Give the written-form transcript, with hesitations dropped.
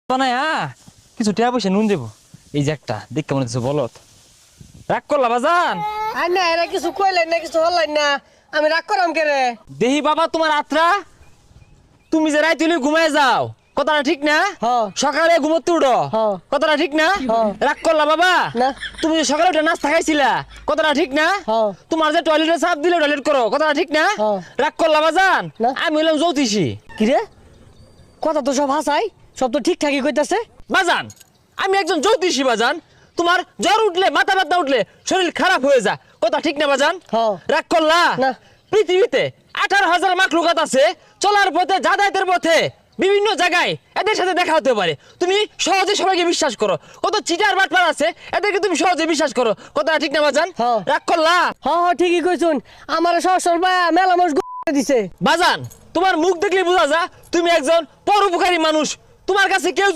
বানায় কিছু টাকা পয়সা নুন দেবো। এই যে একটা দেখতে মনে হচ্ছে বলত। রাগ করলা বাজান? আর না এরা কিছু কইলেন না, কিছু হলেন না, আমি রাগ করাম কে রে? দেহি বাবা তোমার আত্রা, তুমি যে রাইতে ঘুমায় যাও, কথাটা ঠিক না? হ্যাঁ। সকালে ঘুমোতে উঠো, হ্যাঁ। কথাটা ঠিক না? হ্যাঁ। রাগ করলা বাবা? না। তুমি যে সকালে উঠে নাস্তা খাইছিলা, কথাটা ঠিক না? হ্যাঁ। তোমার যে টয়লেটে চাপ দিলে টয়লেট করো, কথাটা ঠিক না? হ্যাঁ। রাগ করলা বাজান? না। আমি হলাম জ্যোতিষী। কি রে, কথা তো সব হাসাই, সব তো ঠিকঠাকই কইতাছে। বাজান আমি একজন জ্যোতিষী বাজান। তোমার জ্বর উঠলে, মাথা ব্যথা উঠলে শরীর খারাপ হয়ে যায়, কথা ঠিক না বাজান? হ্যাঁ। রাগ করলা? না। পৃথিবীতে 18,000 মাখলুকাত আছে, চলার পথে, যাতায়াতের পথে, বিভিন্ন জায়গায় এদের সাথে দেখা হতে পারে। তুমি সহজে সবাইকে বিশ্বাস করো। কত চিটার বাটপার আছে, এদেরকে তুমি সহজে বিশ্বাস করো, কথা ঠিক না বাজান? হ্যাঁ। রাগ করলা? হ্যাঁ ঠিকই কইছুন, আমার সব মেলা মানুষ দিছে। বাজান তোমার মুখ দেখলে বোঝা যায় তুমি একজন পরোপকারী মানুষ। তোমার কাছে কেউ